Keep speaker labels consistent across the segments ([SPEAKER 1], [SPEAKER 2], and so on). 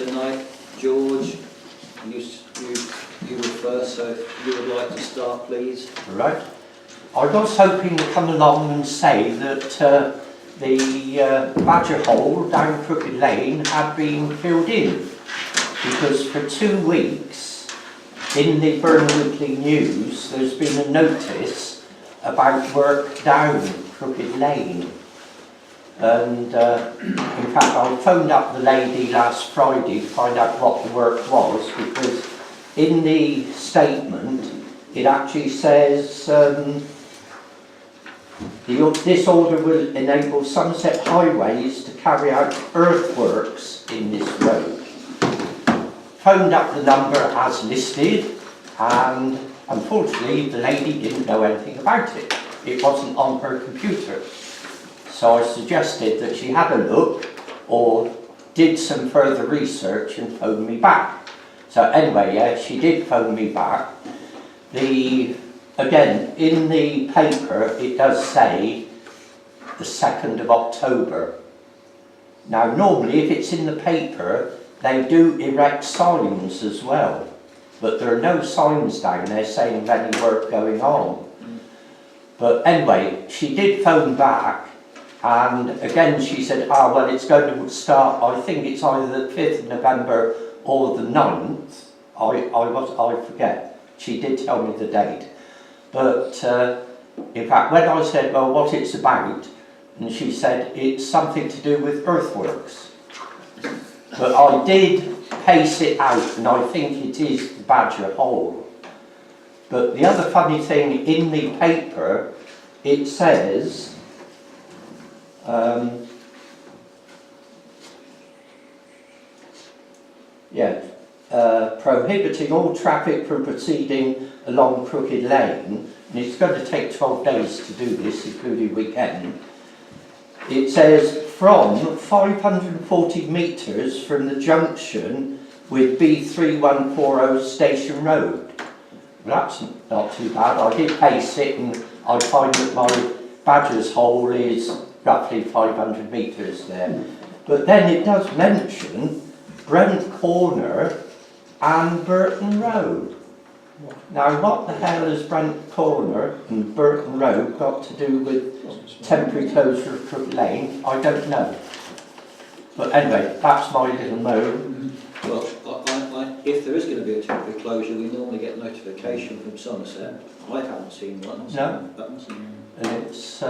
[SPEAKER 1] tonight. George, you were first, so if you would like to start, please.
[SPEAKER 2] Right. I was hoping to come along and say that the badger hole down Crooked Lane had been filled in, because for 2 weeks in the Burn Weekly News there's been a notice about work down Crooked Lane. And in fact I phoned up the lady last Friday to find out what the work was, because in the statement it actually says this order will enable Somerset Highways to carry out earthworks in this road. Phoned up the number as listed, and unfortunately the lady didn't know anything about it. It wasn't on her computer. So I suggested that she had a look or did some further research and phone me back. So anyway, yeah, she did phone me back. Again, in the paper it does say the 2nd of October. Now normally if it's in the paper they do erect signs as well, but there are no signs down there saying of any work going on. But anyway, she did phone back, and again she said, well, it's going to start, I think it's either the 5th of November or the 9th. I forget. She did tell me the date. But in fact, when I said, well, what it's about, and she said it's something to do with earthworks. But I did pace it out, and I think it is the Badger Hole. But the other funny thing in the paper, it says, prohibiting all traffic from proceeding along Crooked Lane, and it's going to take 12 days to do this, including weekend. It says from 540 metres from the junction with B3140 Station Road. Well, that's not too bad. I did pace it, and I find that my Badger's Hole is roughly 500 metres there. But then it does mention Brent Corner and Burton Road. Now what the hell has Brent Corner and Burton Road got to do with temporary closure of Crooked Lane? I don't know. But anyway, that's my little moan.
[SPEAKER 1] Well, if there is going to be a temporary closure, we normally get notification from Somerset. I haven't seen one.
[SPEAKER 2] No. And it's,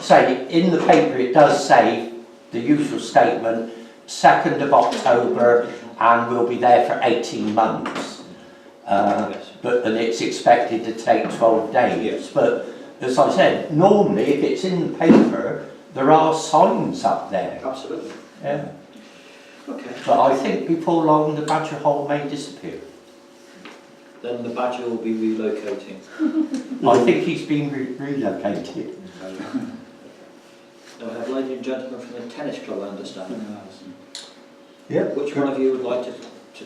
[SPEAKER 2] say, in the paper it does say the usual statement, 2nd of October, and we'll be there for 18 months.
[SPEAKER 1] Yes.
[SPEAKER 2] And it's expected to take 12 days.
[SPEAKER 1] Yes.
[SPEAKER 2] But as I said, normally if it's in the paper, there are signs up there.
[SPEAKER 1] Absolutely.
[SPEAKER 2] Yeah.
[SPEAKER 1] Okay.
[SPEAKER 2] But I think before long the Badger Hole may disappear.
[SPEAKER 1] Then the Badger will be relocating.
[SPEAKER 2] I think he's been relocated.
[SPEAKER 1] Now we have ladies and gentlemen from the tennis club, I understand.
[SPEAKER 3] Yeah.
[SPEAKER 1] Which one of you would like to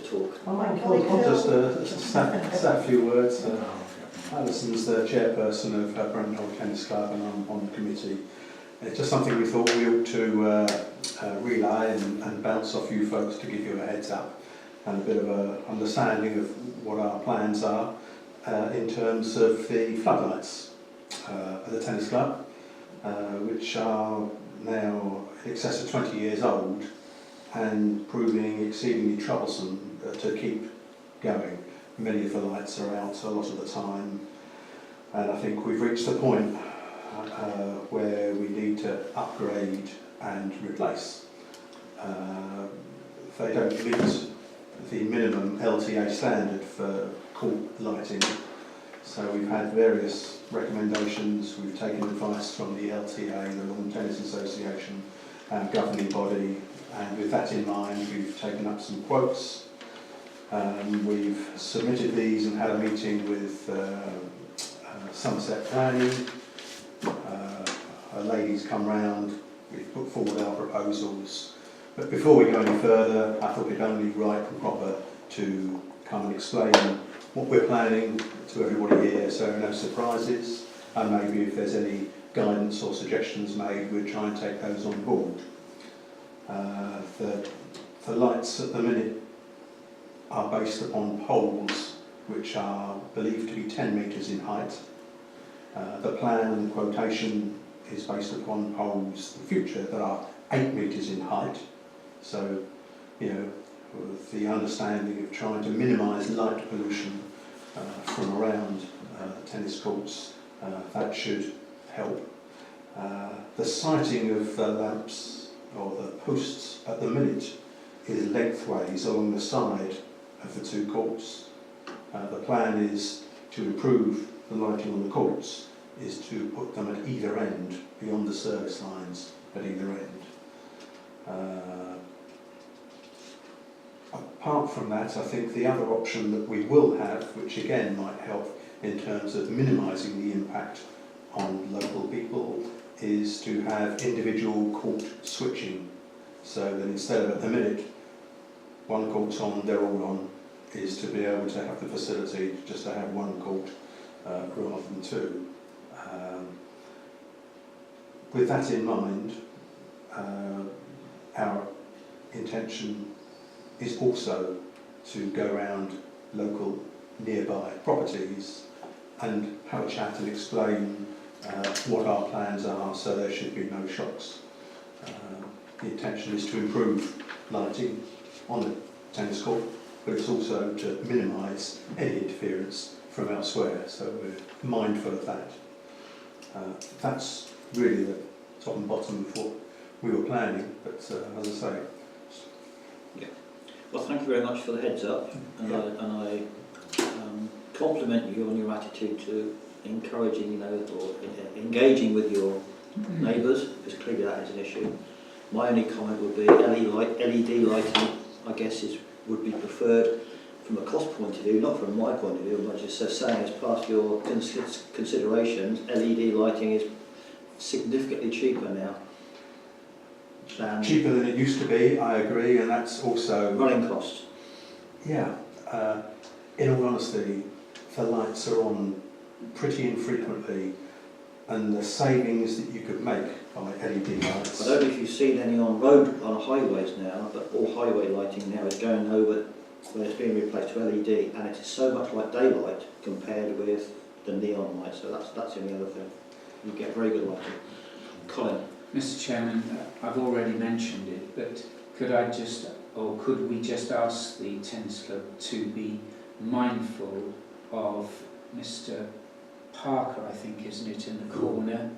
[SPEAKER 1] talk?
[SPEAKER 3] I'll just say a few words. Alison's the chairperson of Brent Knoll Tennis Club, and I'm on the committee. It's just something we thought we ought to relay and bounce off you folks to give you a heads up and a bit of an understanding of what our plans are in terms of the floodlights at the tennis club, which are now in excess of 20 years old and proving exceedingly troublesome to keep going. Many of the lights are out a lot of the time, and I think we've reached the point where we need to upgrade and replace. They don't meet the minimum LTA standard for court lighting, so we've had various recommendations. We've taken advice from the LTA, the Lawn Tennis Association, governing body, and with that in mind we've taken up some quotes. We've submitted these and had a meeting with Somerset Planning. Our ladies come round, we've put forward our proposals, but before we go any further I thought it'd only right and proper to come and explain what we're planning to everybody here, so no surprises, and maybe if there's any guidance or suggestions made we'll try and take those on board. The the lights at the minute are based upon poles which are believed to be 10 metres in height. The plan and the quotation is based upon poles in the future that are 8 metres in height. So, you know, with the understanding of trying to minimise light pollution from around tennis courts, that should help. The sighting of the lamps or the posts at the minute is lengthways along the side of the two courts. The plan is to improve the lighting on the courts, is to put them at either end, beyond the service lines at either end. Apart from that, I think the other option that we will have, which again might help in terms of minimising the impact on local people, is to have individual court switching. So that instead of at the minute, one court's on, they're all on, is to be able to have the facility just to have one court rather than two. With that in mind, our intention is also to go around local nearby properties and have a chat and explain what our plans are, so there should be no shocks. The intention is to improve lighting on the tennis court, but it's also to minimise any interference from elsewhere, so we're mindful of that. That's really the top and bottom of what we were planning, but as I say.
[SPEAKER 1] Well, thank you very much for the heads up, and I compliment you on your attitude to encouraging, you know, or engaging with your neighbours, because clearly that is an issue. My only comment would be LED lighting, I guess, would be preferred from a cost point of view, not from my point of view, but just saying as part of your considerations, LED lighting is significantly cheaper now.
[SPEAKER 3] Cheaper than it used to be, I agree, and that's also...
[SPEAKER 1] running costs.
[SPEAKER 3] Yeah. In all honesty, the lights are on pretty infrequently, and the savings that you could make by LED lights...
[SPEAKER 1] I don't know if you've seen any on highways now, but all highway lighting now is going over when it's being replaced to LED, and it is so much like daylight compared with the neon light, so that's the only other thing. You get very good lighting. Colin.
[SPEAKER 4] Mr. Chairman, I've already mentioned it, but could we just ask the tennis club to be mindful of Mr. Parker, I think, isn't it, in the corner,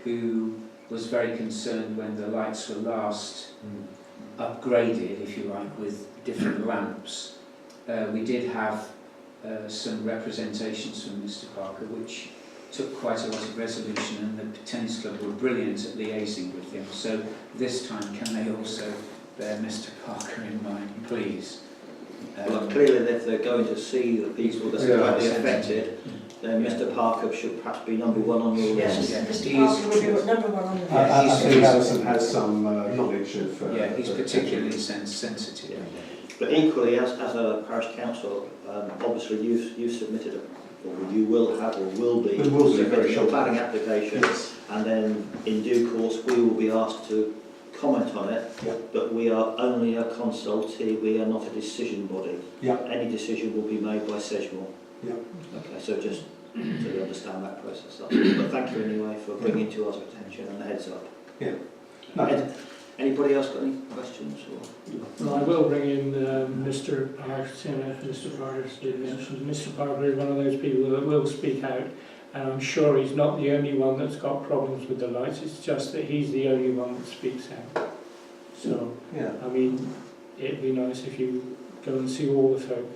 [SPEAKER 4] who was very concerned when the lights were last upgraded, if you like, with different lamps. We did have some representations from Mr. Parker, which took quite a lot of resolution, and the tennis club were brilliant at liaising with him. So this time, can they also bear Mr. Parker in mind, please?
[SPEAKER 1] Well, clearly, if they're going to see the people that are badly affected, then Mr. Parker should perhaps be number one on your list.
[SPEAKER 5] Yes, Mr. Parker would be number one on the list.
[SPEAKER 3] I think Alison has some knowledge of...
[SPEAKER 4] yeah, he's particularly sensitive.
[SPEAKER 1] Yeah. But equally, as a parish council, obviously you've submitted or you will have or will be submitting a planning application,
[SPEAKER 3] yes.
[SPEAKER 1] And then in due course we will be asked to comment on it, but we are only a consultee, we are not a decision body. Any decision will be made by Sedgemoor. Okay, so just so you understand that process. But thank you anyway for bringing to our attention and the heads up.
[SPEAKER 3] No.
[SPEAKER 1] Anybody else got any questions? Or?
[SPEAKER 6] Well, I will bring in Mr. Parker, Mr. Parker did mention. Mr. Parker is one of those people that will speak out, and I'm sure he's not the only one that's got problems with the lights. It's just that he's the only one that speaks out. So, I mean, it'd be nice if you go and see all the folk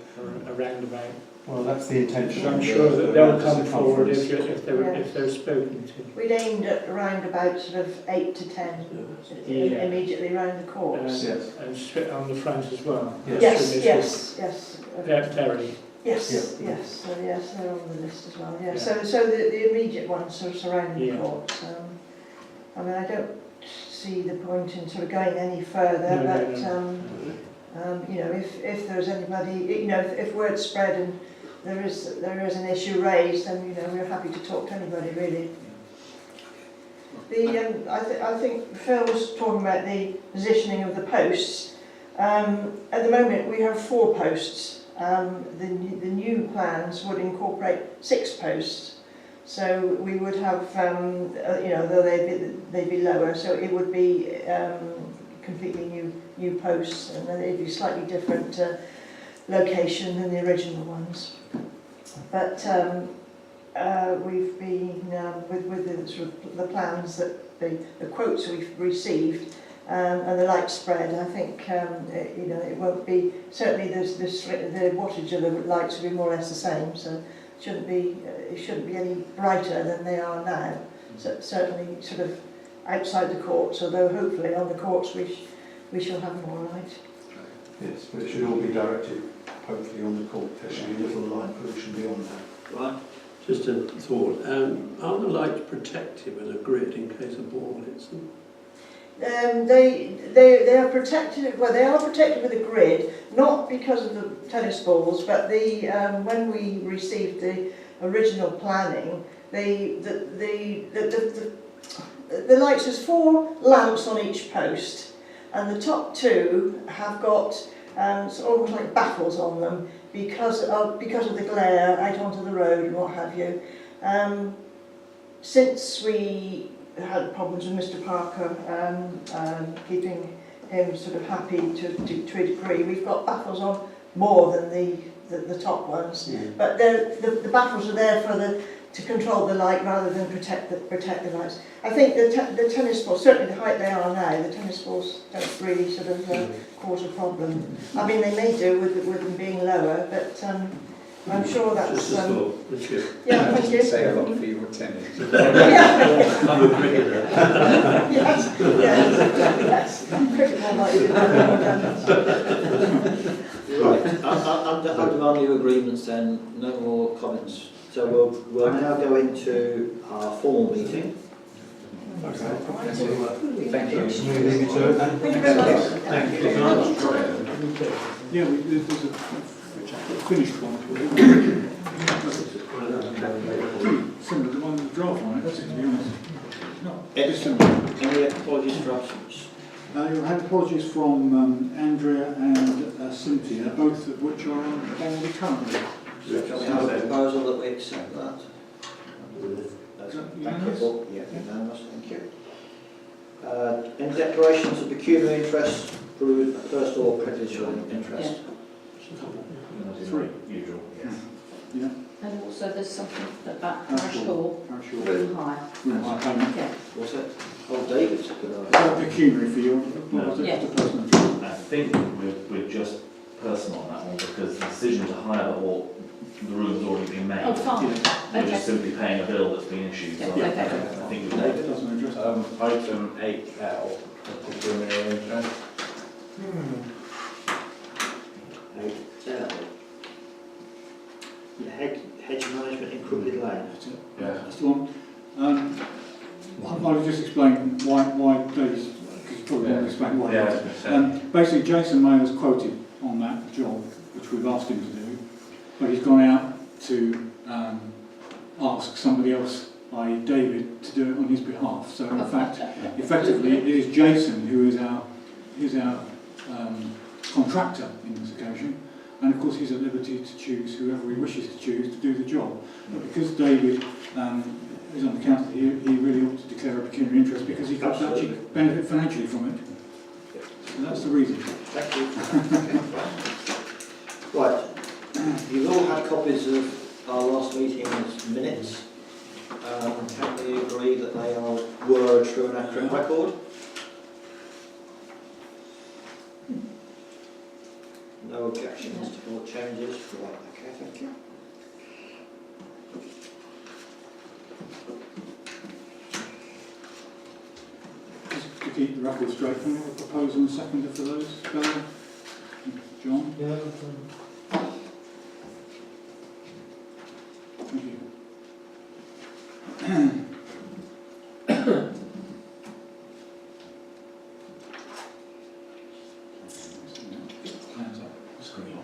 [SPEAKER 6] around about.
[SPEAKER 3] Well, that's the intention.
[SPEAKER 6] I'm sure that they'll come forward if they're spoken to.
[SPEAKER 5] We'd aimed at around about sort of 8 to 10, immediately around the courts.
[SPEAKER 6] And straight on the front as well.
[SPEAKER 5] Yes.
[SPEAKER 6] Very.
[SPEAKER 5] Yes. So yes, they're on the list as well. Yeah. So the immediate ones sort of surrounding the courts. I mean, I don't see the point in sort of going any further, you know, if there's anybody, you know, if word spread and there is an issue raised, then, you know, we're happy to talk to anybody really. I think Phil was talking about the positioning of the posts. At the moment we have 4 posts. The new plans would incorporate 6 posts. So we would have, you know, though they'd be lower, so it would be completely new posts, and then it'd be slightly different location than the original ones. But we've been with the sort of the plans that the quotes we've received and the light spread. I think you know, it won't be, certainly the wattage of the lights will be more or less the same. So it shouldn't be any brighter than they are now. So certainly sort of outside the courts, although hopefully on the courts we shall have more light.
[SPEAKER 3] Yes, but it should all be directed hopefully on the court. There should be little light pollution beyond that.
[SPEAKER 1] Right.
[SPEAKER 7] Just a thought, are the lights protective in a grid in case a ball hits them?
[SPEAKER 5] They are protected. Well, they are protected with a grid, not because of the tennis balls, but when we received the original planning, the lights, there's 4 lamps on each post, and the top 2 have got almost like baffles on them because of the glare out onto the road and what have you. Since we had problems with Mr. Parker, keeping him sort of happy to a degree, we've got baffles on more than the top ones. Yeah. But the baffles are there to control the light rather than protect the lights. I think the tennis balls, certainly the height they are now, the tennis balls don't really sort of cause a problem. I mean, they may do with them being lower, but I'm sure that's...
[SPEAKER 7] Just a thought. Thank you.
[SPEAKER 5] Yeah, thank you.
[SPEAKER 4] Say a lot for your tennis.
[SPEAKER 5] Yeah.
[SPEAKER 7] I'm a cricketer.
[SPEAKER 5] Yes. Cricket ball might be
[SPEAKER 1] Right. Under our new agreements then, no more comments. So we'll now go into our formal meeting.
[SPEAKER 3] Okay.
[SPEAKER 1] Thank you.
[SPEAKER 3] Can we leave it to it then?
[SPEAKER 5] Thank you very much.
[SPEAKER 1] Thank you.
[SPEAKER 8] Yeah, there's a finished one. Similar to the one with the draft on it, to be honest. No, it's similar.
[SPEAKER 1] Any apologies for absence?
[SPEAKER 8] I had apologies from Andrea and Cynthia, both of which are on the currently.
[SPEAKER 1] Shall we have a proposal that we accept that? Thank you. Yeah, unanimous, thank you. Any declarations of pecuniary interest through first or prejudicial interest?
[SPEAKER 8] Three.
[SPEAKER 9] Usual, yes.
[SPEAKER 8] Yeah.
[SPEAKER 10] And also there's something about Parish Hall,
[SPEAKER 8] How sure?
[SPEAKER 10] room hire.
[SPEAKER 8] Room hire payment.
[SPEAKER 10] Yeah.
[SPEAKER 1] What's it? Oh, David's a good idea.
[SPEAKER 8] Pecuniary for you,
[SPEAKER 9] No.
[SPEAKER 8] or
[SPEAKER 10] Yeah.
[SPEAKER 8] just a personal?
[SPEAKER 9] I think we're just personal on that one because the decision to hire the hall, the room's already been made.
[SPEAKER 10] Oh, fine.
[SPEAKER 9] We're
[SPEAKER 10] Okay.
[SPEAKER 9] just simply paying a bill that's been issued. So
[SPEAKER 10] Yeah,
[SPEAKER 9] I
[SPEAKER 10] okay.
[SPEAKER 9] think we
[SPEAKER 1] David?
[SPEAKER 8] Doesn't address
[SPEAKER 11] Item 8L, pecuniary interest.
[SPEAKER 1] Hedge management in Crooked Lane.
[SPEAKER 8] That's it.
[SPEAKER 11] Yeah.
[SPEAKER 8] That's the one. I'll just explain why Dave's, because you probably want to explain why.
[SPEAKER 11] Yeah.
[SPEAKER 8] Basically, Jason Mayer's quoted on that job, which we've asked him to do, but he's gone out to ask somebody else, i.e. David, to do it on his behalf. So in fact, effectively, it is Jason who is our contractor in this occasion, and of course he's at liberty to choose whoever he wishes to choose to do the job. But because David is on the council, he really ought to declare a pecuniary interest because he could actually benefit financially from it. So that's the reason.
[SPEAKER 1] Thank you. Right, you've all had copies of our last meeting's minutes. Can we agree that they were a true and accurate record? No objections or changes? Right, okay, thank you.
[SPEAKER 8] Just to keep the record straight, can we have a proposal and seconder for those, Bella? John?
[SPEAKER 6] Yeah.
[SPEAKER 8] Thank you. Hands up. Screen.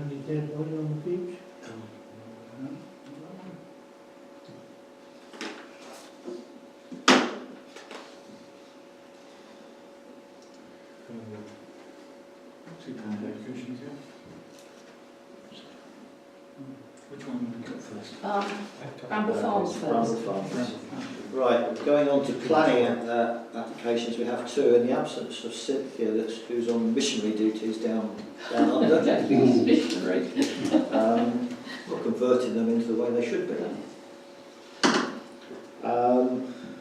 [SPEAKER 6] Any dead body on the beach?
[SPEAKER 8] Two planning applications, yeah. Which one would we go first?
[SPEAKER 10] Bramble Farms
[SPEAKER 1] Bramble
[SPEAKER 10] first.
[SPEAKER 1] Farms. Right, going on to planning applications, we have two. In the absence of Cynthia, who's on missionary duties down under,
[SPEAKER 10] Missionary.
[SPEAKER 1] we're converting them into the way they should be.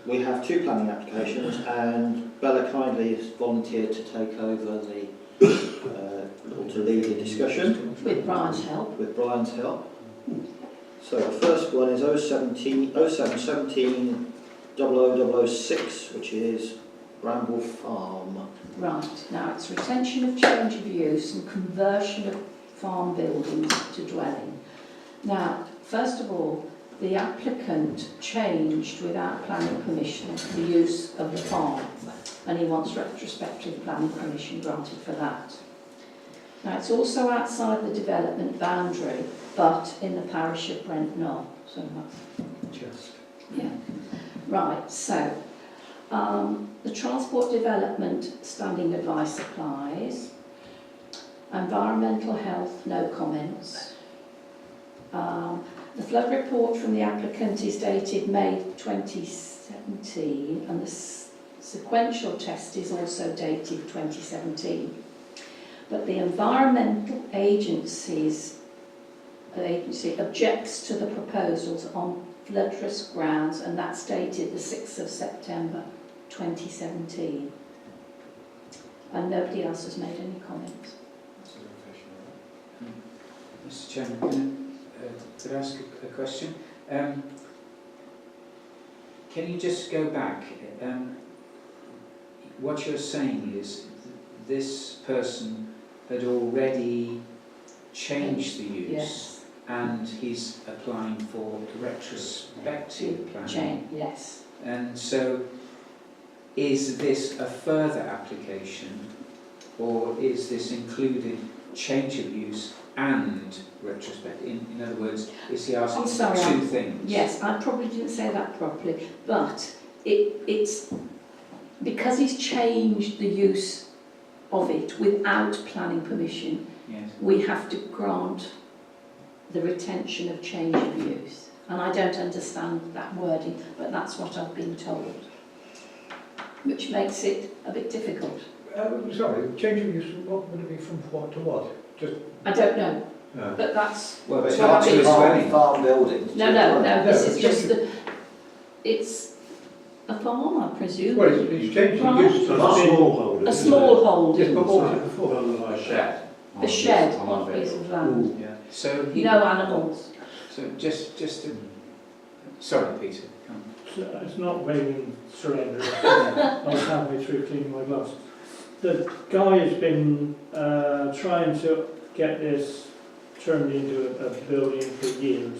[SPEAKER 1] We have two planning applications, and Bella kindly has volunteered to take over or to lead the discussion.
[SPEAKER 10] With Brian's help.
[SPEAKER 1] With Brian's help. So the first one is 0717 00006, which is Bramble Farm.
[SPEAKER 10] Right, now it's retention of change of use and conversion of farm buildings to dwelling. Now, first of all, the applicant changed without planning permission the use of the farm, and he wants retrospective planning permission granted for that. Now, it's also outside the development boundary, but in the parish of Brent Knoll, so that's
[SPEAKER 8] Just.
[SPEAKER 10] yeah. Right, so the transport development standing advice applies. Environmental health, no comments. The flood report from the applicant is dated May 2017, and the sequential test is also dated 2017. But the environmental agency objects to the proposals on flood risk grounds, and that's dated the 6th of September 2017. And nobody else has made any comments.
[SPEAKER 4] Mr. Chairman, could I ask a question? Can you just go back? What you're saying is this person had already changed the use,
[SPEAKER 10] Yes.
[SPEAKER 4] and he's applying for retrospective planning.
[SPEAKER 10] Change, yes.
[SPEAKER 4] And so, is this a further application, or is this including change of use and retrospect? In other words, is he asking
[SPEAKER 10] I'm sorry,
[SPEAKER 4] for two things?
[SPEAKER 10] Yes, I probably didn't say that properly, but it's because he's changed the use of it without planning permission,
[SPEAKER 4] Yes.
[SPEAKER 10] we have to grant the retention of change of use. And I don't understand that wording, but that's what I've been told, which makes it a bit difficult.
[SPEAKER 11] Sorry, change of use, what would it be from what to what?
[SPEAKER 10] I don't know,
[SPEAKER 11] No.
[SPEAKER 10] but that's
[SPEAKER 4] Well,
[SPEAKER 1] It's
[SPEAKER 4] but
[SPEAKER 10] what
[SPEAKER 1] not
[SPEAKER 10] I've been told.
[SPEAKER 1] farm buildings.
[SPEAKER 10] No, this
[SPEAKER 11] No,
[SPEAKER 10] is just it's a farm, I presume.
[SPEAKER 11] Well, it's changed the use to
[SPEAKER 10] Right.
[SPEAKER 11] a smallholder.
[SPEAKER 10] A small
[SPEAKER 11] Yes,
[SPEAKER 10] holding,
[SPEAKER 11] but what was it before?
[SPEAKER 7] A shed.
[SPEAKER 10] a shed on a piece of land.
[SPEAKER 4] Yeah. So he.
[SPEAKER 10] No animals.
[SPEAKER 4] So just to. Sorry, Peter. Come on.
[SPEAKER 6] So it's not waving surrender. I was halfway through cleaning my glass. The guy has been trying to get this turned into a building for years,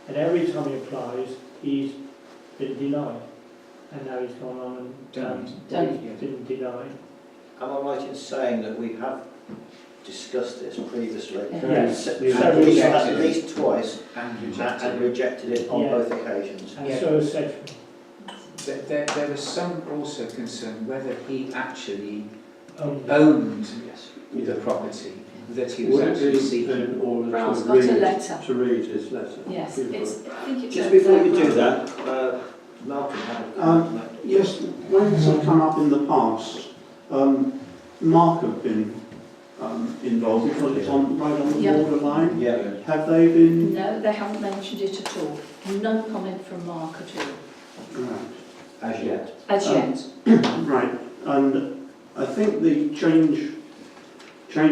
[SPEAKER 6] and every time he applies, he's been denied. And now he's gone on and
[SPEAKER 10] Done.
[SPEAKER 6] been denied.
[SPEAKER 1] Am I right in saying that we have discussed this previously?
[SPEAKER 6] Yes.
[SPEAKER 1] At
[SPEAKER 6] Several
[SPEAKER 1] least twice,
[SPEAKER 4] And
[SPEAKER 1] and rejected it on
[SPEAKER 6] Yeah.
[SPEAKER 1] both occasions.
[SPEAKER 6] And
[SPEAKER 4] Yeah.
[SPEAKER 6] so is sexual.
[SPEAKER 4] there was some also concern whether he actually
[SPEAKER 6] Only.
[SPEAKER 4] owned the property that he was
[SPEAKER 7] Would it
[SPEAKER 4] actually
[SPEAKER 7] be
[SPEAKER 4] seeking.
[SPEAKER 7] in order
[SPEAKER 10] Brown's
[SPEAKER 7] to
[SPEAKER 10] got a
[SPEAKER 7] read,
[SPEAKER 10] letter.
[SPEAKER 7] to read his letter?
[SPEAKER 10] Yes,
[SPEAKER 7] People-
[SPEAKER 10] I think it's
[SPEAKER 1] Just
[SPEAKER 10] over
[SPEAKER 1] before
[SPEAKER 10] there,
[SPEAKER 1] you do
[SPEAKER 10] Brian.
[SPEAKER 1] that, Malcolm had a comment.
[SPEAKER 12] Yes, when it's come up in the past, Mark have been involved because it's right on the
[SPEAKER 10] Yeah.
[SPEAKER 12] borderline.
[SPEAKER 1] Yeah.
[SPEAKER 12] Have they been?
[SPEAKER 10] No, they haven't mentioned it at all. No comment from Mark at all.
[SPEAKER 12] Right.
[SPEAKER 1] As yet.
[SPEAKER 10] As yet.
[SPEAKER 12] Right, and I think the change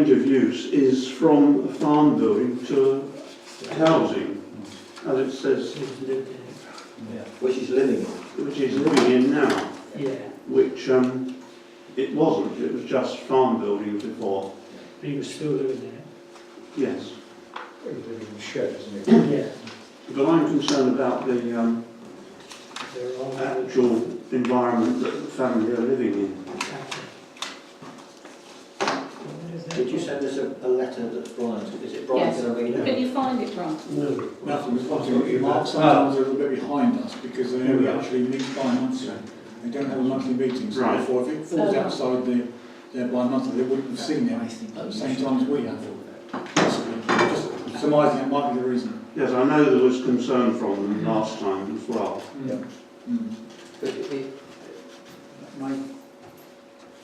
[SPEAKER 12] of use is from a farm building to housing, as it says,
[SPEAKER 6] He's lived in
[SPEAKER 1] Which is living in.
[SPEAKER 12] which is living in now,
[SPEAKER 6] it. Yeah.
[SPEAKER 12] which it wasn't, it was just farm building before,
[SPEAKER 6] But he was still living in
[SPEAKER 12] yes.
[SPEAKER 11] It was living in a shed, isn't it?
[SPEAKER 6] it. Yeah.
[SPEAKER 12] But I'm concerned about the
[SPEAKER 6] There are
[SPEAKER 12] actual environment that the family are living in.
[SPEAKER 1] Did you send us a letter that's Brian's? Is it Brian's
[SPEAKER 10] Yes.
[SPEAKER 1] going to read it?
[SPEAKER 10] Can you find it, Brian?
[SPEAKER 8] Sometimes they're a bit behind us because they only actually meet by monthly. They don't have a monthly meeting, so
[SPEAKER 12] Right.
[SPEAKER 8] therefore if it falls outside the there by a month, they wouldn't have seen it at the same time as we have. Possibly. Just surmising it might be the reason.
[SPEAKER 12] Yes, I know there was concern from them last time as well.
[SPEAKER 4] But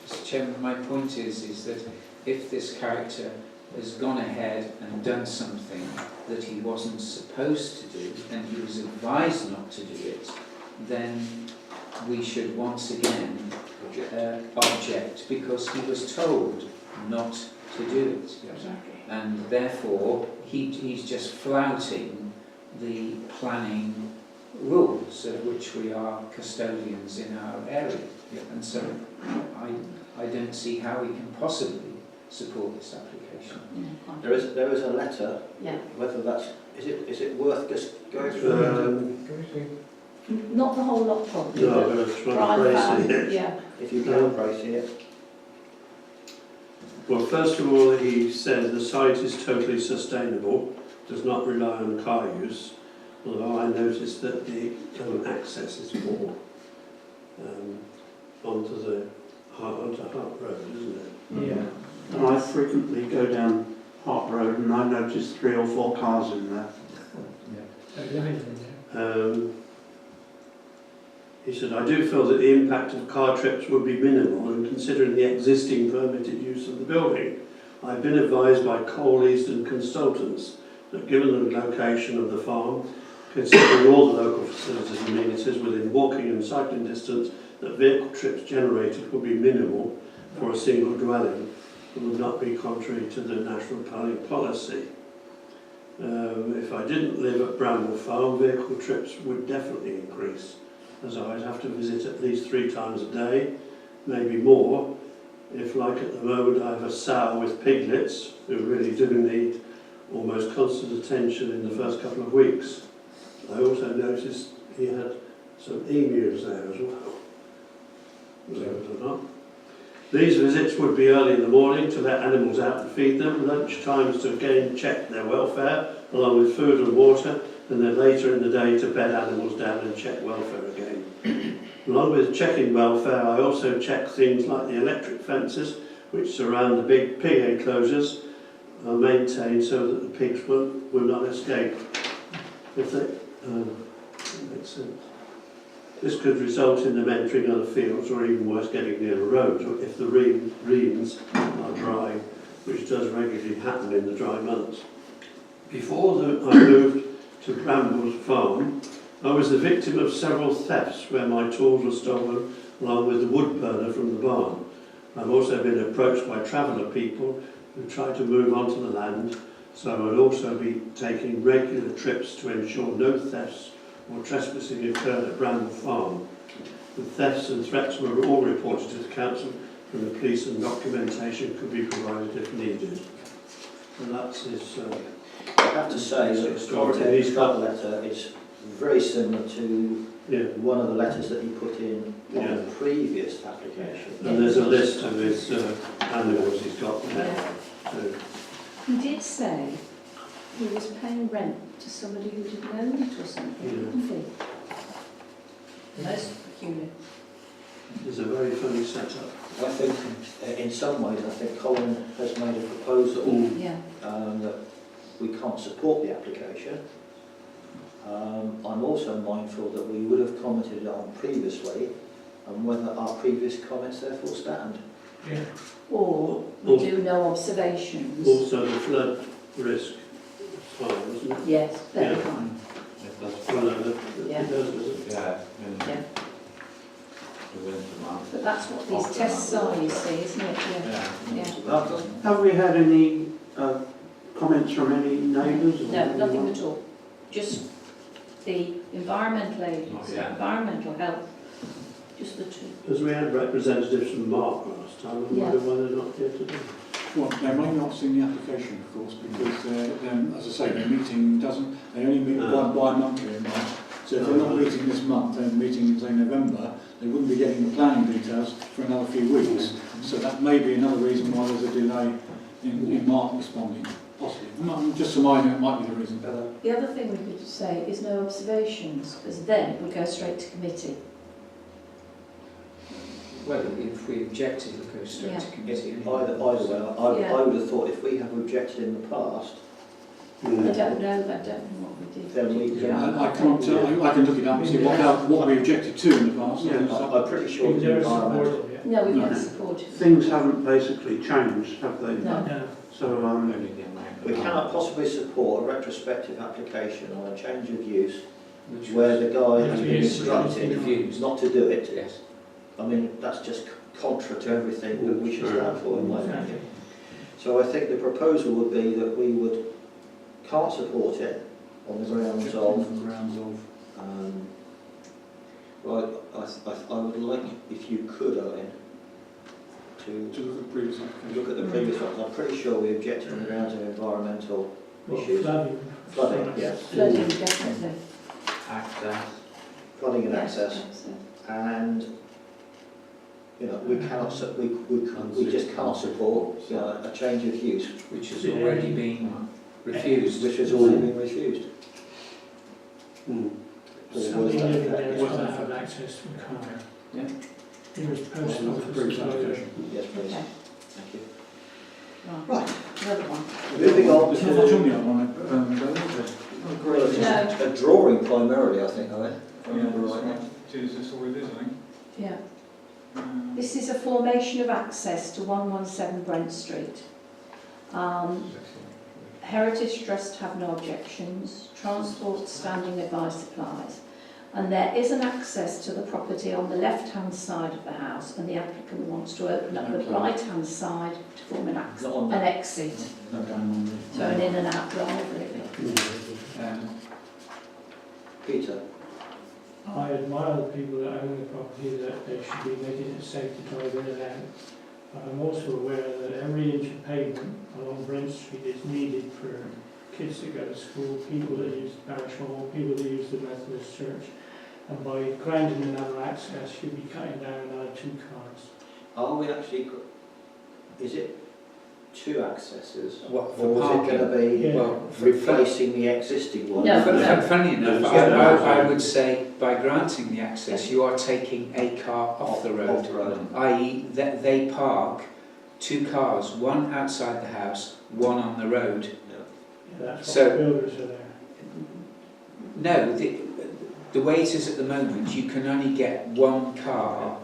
[SPEAKER 4] Mr. Chairman, my point is that if this character has gone ahead and done something that he wasn't supposed to do, and he was advised not to do it, then we should once again object, because he was told not to do it. And therefore he's just flouting the planning rules of which we are custodians in our area. And so I don't see how we can possibly support this application.
[SPEAKER 1] There is a letter.
[SPEAKER 10] Yeah.
[SPEAKER 1] Whether that's is it worth just going through?
[SPEAKER 10] Not the whole lot probably.
[SPEAKER 12] No, I'm going to try and brace it.
[SPEAKER 10] Yeah.
[SPEAKER 1] If you can brace it.
[SPEAKER 12] Well, first of all, he said the site is totally sustainable, does not rely on car use, although I noticed that the access is more onto Hart Road, isn't it?
[SPEAKER 6] Yeah.
[SPEAKER 12] And I frequently go down Hart Road and I notice 3 or 4 cars in there. He said, I do feel that the impact of car trips would be minimal, and considering the existing permitted use of the building, I've been advised by Cole Easton Consultants that given the location of the farm, considering all the local facilities and amenities within walking and cycling distance, that vehicle trips generated would be minimal for a single dwelling and would not be contrary to the national planning policy. If I didn't live at Bramble Farm, vehicle trips would definitely increase, as I would have to visit at least 3 times a day, maybe more, if like at the moment I have a sow with piglets who really do need almost constant attention in the first couple of weeks. I also noticed he had some emus there as well, believe it or not. These visits would be early in the morning to let animals out and feed them, lunch times to again check their welfare, along with food and water, and then later in the day to bed animals down and check welfare again. Along with checking welfare, I also check things like the electric fences which surround the big pig enclosures are maintained so that the pigs will not escape. If they, makes sense. This could result in them entering other fields or even worse, getting near a road, or if the reeds are dry, which does regularly happen in the dry months. Before I moved to Bramble's farm, I was the victim of several thefts where my tools were stolen along with the wood burner from the barn. I've also been approached by traveller people who try to move onto the land, so I would also be taking regular trips to ensure no thefts or trespassing occurred at Bramble Farm. The thefts and threats were all reported to the council and the police, and documentation could be provided if needed. And that's his...
[SPEAKER 1] I have to say that the content of that letter is very similar to one of the letters that he put in on the previous application.
[SPEAKER 12] And there's a list of his animals he's got there. So.
[SPEAKER 10] He did say he was paying rent to somebody who didn't own it or something, didn't he? Most peculiar.
[SPEAKER 12] It's a very funny setup.
[SPEAKER 1] I think, in some ways, I think Colin has made a proposal that we can't support the application. I'm also mindful that we would have commented on previously, and whether our previous comments therefore stand.
[SPEAKER 6] Yeah.
[SPEAKER 10] Or we do no observations.
[SPEAKER 12] Also the flood risk is fine, isn't it?
[SPEAKER 10] Yes, very fine.
[SPEAKER 12] Well, it does, doesn't it?
[SPEAKER 10] Yeah. But that's what these tests are, you see, isn't it? Yeah.
[SPEAKER 12] Have we had any comments from any neighbours?
[SPEAKER 10] No, nothing at all. Just the environmental agents, environmental health, just the 2.
[SPEAKER 12] Because we had representatives from Mark last time, and wonder why they're not here today.
[SPEAKER 8] Well, they may not have seen the application, of course, because, as I say, their meeting doesn't, they only meet bi-monthly in March. So if they're not meeting this month, they're meeting in, say, November, they wouldn't be getting the planning details for another few weeks. So that may be another reason why there's a delay in Mark responding, possibly. I'm just surmising it might be the reason.
[SPEAKER 10] The other thing we could say is no observations, because then it would go straight to committee.
[SPEAKER 4] Well, if we objected, it goes straight to committee.
[SPEAKER 1] Either
[SPEAKER 4] anyway.
[SPEAKER 1] way, I would have thought if we have objected in the past,
[SPEAKER 10] I don't know what we did.
[SPEAKER 1] then we can.
[SPEAKER 8] I can't tell, I can look it up and see what we objected to in the past.
[SPEAKER 1] I'm pretty sure it's
[SPEAKER 6] They're
[SPEAKER 1] environmental.
[SPEAKER 6] supportive, yeah.
[SPEAKER 10] No, we've
[SPEAKER 12] No.
[SPEAKER 10] never supported it.
[SPEAKER 12] Things haven't basically changed, have they?
[SPEAKER 10] No.
[SPEAKER 6] No.
[SPEAKER 12] So,
[SPEAKER 1] We cannot possibly support a retrospective application on a change of use
[SPEAKER 4] Which
[SPEAKER 1] where the guy
[SPEAKER 6] Yeah,
[SPEAKER 1] has been
[SPEAKER 6] it's
[SPEAKER 1] instructed
[SPEAKER 4] refused.
[SPEAKER 1] not to do it.
[SPEAKER 4] Yes.
[SPEAKER 1] I mean, that's just contra to everything that we should stand for, in my
[SPEAKER 6] Exactly.
[SPEAKER 1] opinion. So I think the proposal would be that we can't support it on the grounds of, well, I would like, if you could, Owen, to
[SPEAKER 8] look at the previous application.
[SPEAKER 1] look at the previous ones. I'm pretty sure we objected on the grounds of environmental
[SPEAKER 6] Well,
[SPEAKER 1] issues. Flooding, yes.
[SPEAKER 10] Flooding, definitely.
[SPEAKER 1] Flooding and
[SPEAKER 10] Yes,
[SPEAKER 1] access. And, you know, we cannot, we just can't support, you know, a change of use,
[SPEAKER 4] Which has already been refused.
[SPEAKER 1] which has already been refused.
[SPEAKER 6] Somebody living there is going to have access to a car.
[SPEAKER 4] Yeah.
[SPEAKER 6] He was post
[SPEAKER 8] Look at the previous
[SPEAKER 6] office.
[SPEAKER 8] application.
[SPEAKER 1] Yes, please.
[SPEAKER 10] Okay.
[SPEAKER 1] Thank you.
[SPEAKER 10] Right. Another one.
[SPEAKER 1] Moving on
[SPEAKER 8] There's not much on
[SPEAKER 1] to,
[SPEAKER 8] the other one,
[SPEAKER 1] well, it's a drawing primarily, I think, Owen, if I remember rightly.
[SPEAKER 8] That's all it is, I think.
[SPEAKER 10] Yeah. This is a formation of access to 117 Brent Street. Heritage Trust have no objections. Transport standing advice applies. And there is an access to the property on the left-hand side of the house, and the applicant wants to open up the right-hand side to form an exit. So an in and out drive, really.
[SPEAKER 1] Peter?
[SPEAKER 6] I admire the people that own the property, that they should be making it safe to drive in and out. But I'm also aware that every inch of pavement along Brent Street is needed for kids that go to school, people that use the parish hall, people that use the Methodist church. And by granting another access, you'll be cutting down another 2 cars.
[SPEAKER 1] Are we actually, is it 2 accesses?
[SPEAKER 4] What, for
[SPEAKER 1] Or is it
[SPEAKER 4] parking?
[SPEAKER 1] going to be
[SPEAKER 6] Yeah.
[SPEAKER 4] Well,
[SPEAKER 1] replacing the existing one?
[SPEAKER 10] No.
[SPEAKER 4] Funny enough, I would say by granting the access, you are taking a car off the road,
[SPEAKER 1] Off the road.
[SPEAKER 4] i.e. that they park 2 cars, one outside the house, one on the road.
[SPEAKER 6] Yeah, that's
[SPEAKER 4] So-
[SPEAKER 6] what builders are there.
[SPEAKER 4] No, the way it is at the moment, you can only get 1 car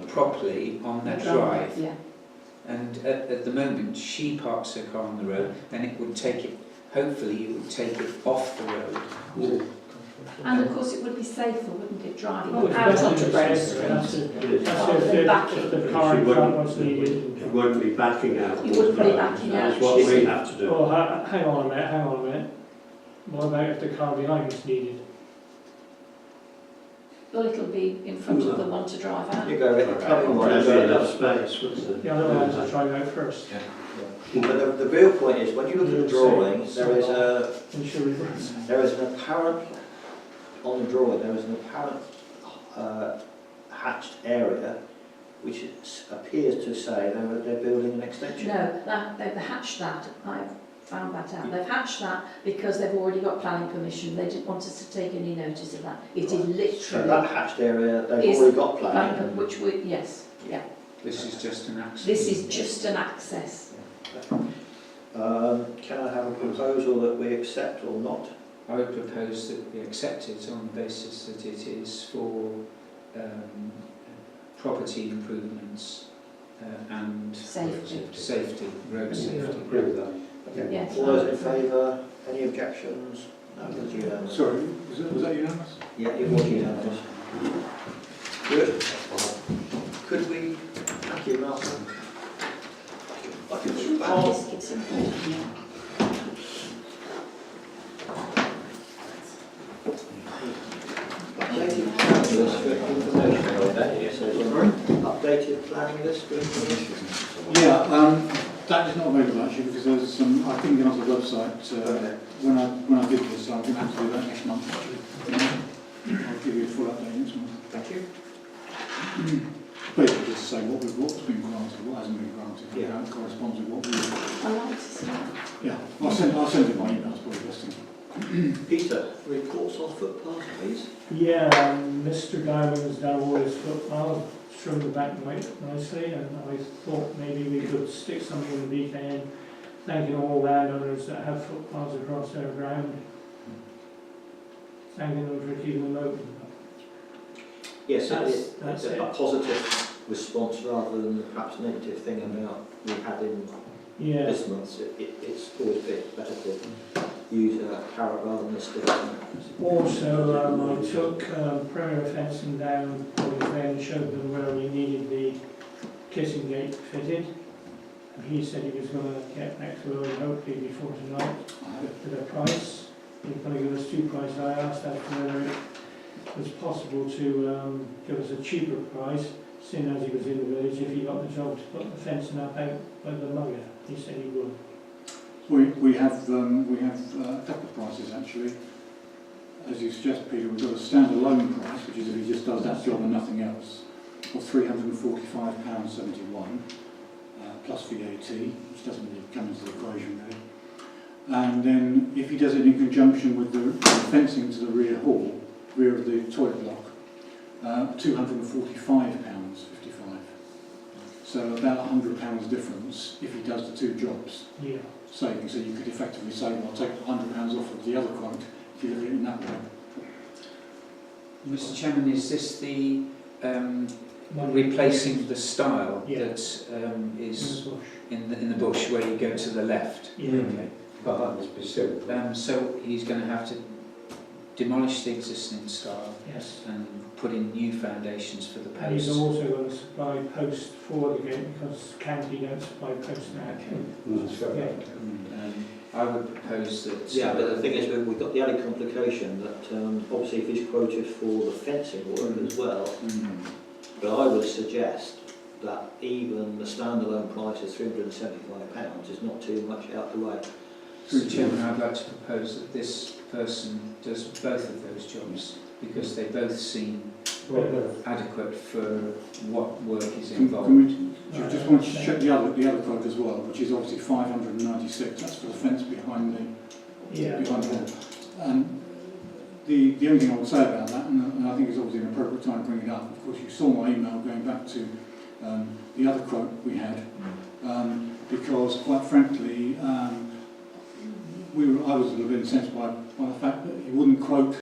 [SPEAKER 4] properly on that drive.
[SPEAKER 10] Yeah.
[SPEAKER 4] And at the moment, she parks her car on the road, and it would take it, hopefully it would take it off the road.
[SPEAKER 10] And of course it would be safer, wouldn't it, driving
[SPEAKER 6] Oh, it's
[SPEAKER 10] out
[SPEAKER 6] definitely
[SPEAKER 10] onto Brent
[SPEAKER 6] safer.
[SPEAKER 10] Street?
[SPEAKER 6] That's
[SPEAKER 10] Rather than
[SPEAKER 6] if
[SPEAKER 10] backing.
[SPEAKER 6] the car in front was needed.
[SPEAKER 12] You won't be backing out.
[SPEAKER 10] You wouldn't be backing out.
[SPEAKER 12] That's what we have to do.
[SPEAKER 6] Well, hang on a minute. What about if the car behind is needed?
[SPEAKER 10] Well, it'll be in front of the one to drive out.
[SPEAKER 1] You go, coming one,
[SPEAKER 12] There's
[SPEAKER 1] go
[SPEAKER 12] enough
[SPEAKER 1] enough.
[SPEAKER 12] space, wouldn't
[SPEAKER 6] The other ones will drive out first.
[SPEAKER 1] But the real point is, when you look at the drawing,
[SPEAKER 6] And she'll reverse.
[SPEAKER 1] there is an apparent, on the drawing, there is an apparent hatched area which appears to say they're building an extension.
[SPEAKER 10] No, they've hatched that. I've found that out. They've hatched that because they've already got planning permission. They didn't want us to take any notice of that. It is
[SPEAKER 1] So
[SPEAKER 10] literally
[SPEAKER 1] that hatched area, they've
[SPEAKER 10] Is
[SPEAKER 1] already got
[SPEAKER 10] planning,
[SPEAKER 1] planning.
[SPEAKER 10] which we, yes, yeah.
[SPEAKER 4] This is just an access.
[SPEAKER 10] This is just an access.
[SPEAKER 1] Can I have a proposal that we accept or not?
[SPEAKER 4] I would propose that we accept it on the basis that it is for property improvements and
[SPEAKER 10] Safety.
[SPEAKER 4] road safety.
[SPEAKER 12] Agree with that.
[SPEAKER 1] Okay.
[SPEAKER 10] Yes.
[SPEAKER 1] All those in favour? Any objections? No, that's unanimous.
[SPEAKER 8] Sorry, was that unanimous?
[SPEAKER 1] Yeah, it was unanimous. Good. Could we, thank you, Malcolm. I could move back.
[SPEAKER 10] It's important now.
[SPEAKER 1] Updated planning list for information, I bet it says updated planning list for information.
[SPEAKER 8] Yeah, that is not available actually because there's some, I couldn't get onto the website when I did this, so I'm going to have to do that next month actually. I'll give you a full update next month.
[SPEAKER 1] Thank you.
[SPEAKER 8] Basically just say what's been granted, what hasn't been granted,
[SPEAKER 1] Yeah.
[SPEAKER 8] how it corresponds with what we...
[SPEAKER 10] I like to see that.
[SPEAKER 8] Yeah, I'll send it by email, it's probably best thing.
[SPEAKER 1] Peter, reports on footpaths, please.
[SPEAKER 6] Yeah, Mr. Diamond has done all his footpath trim the back nicely, and I thought maybe we could stick something in the BKN thanking all landowners that have footpaths across their ground, thanking them for keeping them open.
[SPEAKER 1] Yes,
[SPEAKER 6] That's
[SPEAKER 1] it's
[SPEAKER 6] it.
[SPEAKER 1] a positive response rather than perhaps a negative thing about we had in
[SPEAKER 6] Yeah.
[SPEAKER 1] this month. It's always better to use a carrot rather than a stick.
[SPEAKER 6] Also, I took perimeter fencing down and showed them where we needed the kissing gate fitted. And he said he was going to get back to us hopefully before tonight with a price. He's going to give us 2 prices. I asked as to whether it was possible to give us a cheaper price, seeing as he was in the village, if he got the job to put the fencing up out by the mugger. He said he would.
[SPEAKER 8] We have a couple of prices actually. As you suggest, Peter, we've got a standalone price, which is if he just does that job and nothing else, of £345.71 plus VAT, which doesn't really come into the equation really. And then if he does it in conjunction with the fencing to the rear hall, rear of the toilet block, £245.55. So about £100 difference if he does the 2 jobs.
[SPEAKER 6] Yeah.
[SPEAKER 8] Saving, so you could effectively say, well, take £100 off of the other quote if you look at it in that way.
[SPEAKER 4] Mr. Chairman, is this the replacing the stile
[SPEAKER 6] Yeah.
[SPEAKER 4] that is in the bush where you go to the left?
[SPEAKER 6] Yeah.
[SPEAKER 4] Okay. So he's going to have to demolish the existing stile
[SPEAKER 6] Yes.
[SPEAKER 4] and put in new foundations for the
[SPEAKER 6] And he's
[SPEAKER 4] posts.
[SPEAKER 6] also going to supply posts for the gate because county don't supply posts now.
[SPEAKER 4] Okay.
[SPEAKER 6] Yeah.
[SPEAKER 4] I would propose that.
[SPEAKER 1] Yeah, but the thing is, we've got the added complication that obviously if he's quoted for the fencing work as well, but I would suggest that even the standalone price of £375 is not too much out the way.
[SPEAKER 4] Mr. Chairman, I'd like to propose that this person does both of those jobs because they both seem adequate for what work is involved.
[SPEAKER 8] I just want to check the other quote as well, which is obviously 596. That's for the fence behind the behind the wall. And the only thing I would say about that, and I think it's obviously an appropriate time to bring it up. Of course, you saw my email going back to the other quote we had, because quite frankly, I was a little bit incensed by the fact that he wouldn't quote